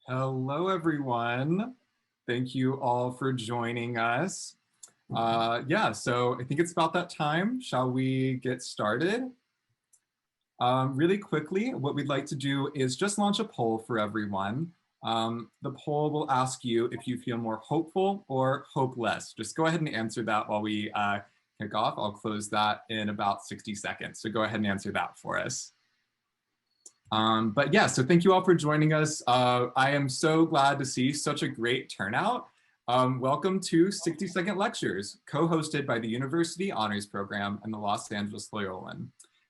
Hello, everyone. Thank you all for joining us. So I think it's about that time. Shall we get started? Really quickly, what we'd like to do is just launch a poll for everyone. The poll will ask you if you feel more hopeful or hopeless. Just go ahead and answer that while we kick off. I'll close that in about 60 seconds. So go ahead and answer that for us. So thank you all for joining us. I am so glad to see such a great turnout. Welcome to 60-Second Lectures, co-hosted by the University Honors Program and the Los Angeles Loyolan.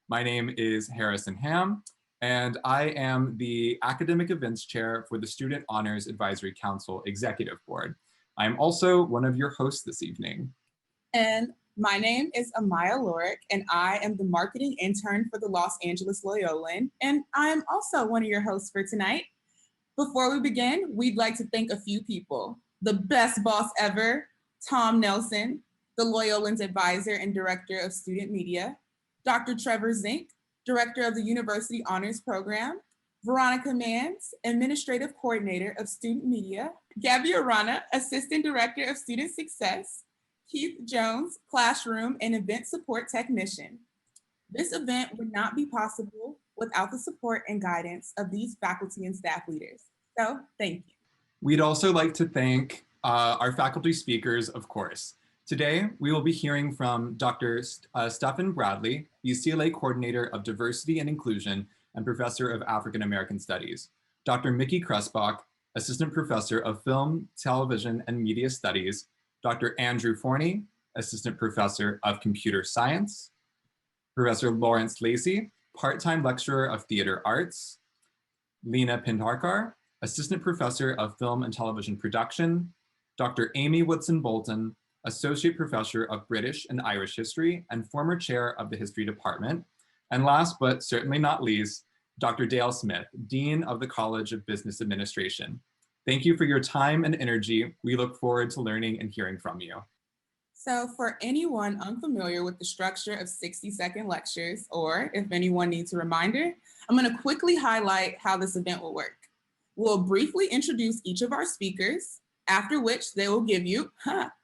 My name is Harrison Ham, and I am the Academic Events Chair for the Student Honors Advisory Council Executive Board. I am also one of your hosts this evening. And my name is Amaya Lorick, and I am the marketing intern for the Los Angeles Loyolan, and I am also one of your hosts for tonight. Before we begin, we'd like to thank a few people. The best boss ever, Tom Nelson, the Loyolan's advisor and director of student media, Dr. Trevor Zink, director of the University Honors Program, Veronica Mans, administrative coordinator of student media, Gabby Arana, assistant director of student success, Keith Jones, classroom and event support technician. This event would not be possible without the support and guidance of these faculty and staff leaders. So thank you. We'd also like to thank our faculty speakers, of course. Today, we will be hearing from Dr. Stephen Bradley, UCLA Coordinator of Diversity and Inclusion and Professor of African American Studies, Dr. Mickey Kressbach, Assistant Professor of Film, Television, and Media Studies, Dr. Andrew Forney, Assistant Professor of Computer Science, Professor Lawrence Lacey, Part-Time Lecturer of Theater Arts, Lena Pindarkar, Assistant Professor of Film and Television Production, Dr. Amy Woodson-Bolton, Associate Professor of British and Irish History and former Chair of the History Department, and last but certainly not least, Dr. Dale Smith, Dean of the College of Business Administration. Thank you for your time and energy. We look forward to learning and hearing from you. So for anyone unfamiliar with the structure of 60-second lectures, or if anyone needs a reminder, I'm going to quickly highlight how this event will work. We'll briefly introduce each of our speakers, after which they will give you,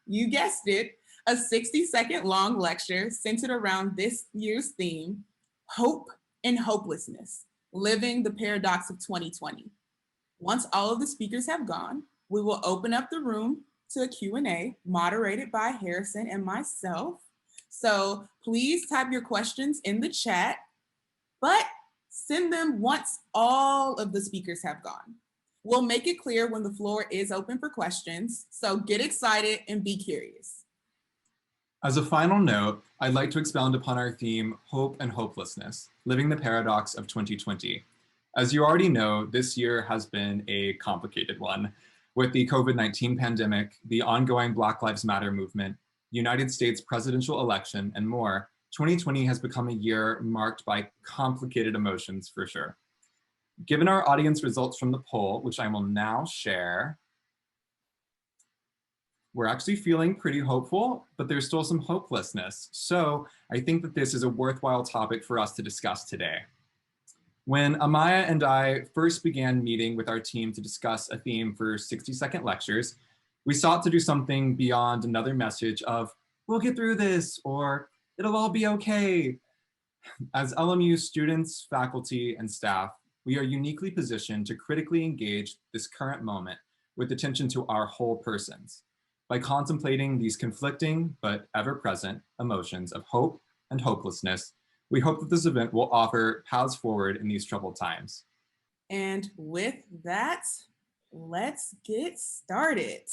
you guessed it, a 60-second long lecture centered around this year's theme, Hope and Hopelessness, Living the Paradox of 2020. Once all of the speakers have gone, we will open up the room to a Q&A moderated by Harrison and myself. So please type your questions in the chat, but send them once all of the speakers have gone. We'll make it clear when the floor is open for questions, so get excited and be curious. As a final note, I'd like to expound upon our theme, Hope and Hopelessness, Living the Paradox of 2020. As you already know, this year has been a complicated one. With the COVID-19 pandemic, the ongoing Black Lives Matter movement, United States presidential election, and more, 2020 has become a year marked by complicated emotions for sure. Given our audience results from the poll, which I will now share, we're actually feeling pretty hopeful, but there's still some hopelessness. So I think that this is a worthwhile topic for us to discuss today. When Amaya and I first began meeting with our team to discuss a theme for 60-second lectures, we sought to do something beyond another message of, we'll get through this, or it'll all be okay. As LMU students, faculty, and staff, we are uniquely positioned to critically engage this current moment with attention to our whole persons. By contemplating these conflicting but ever-present emotions of hope and hopelessness, we hope that this event will offer paths forward in these troubled times. And with that, let's get started.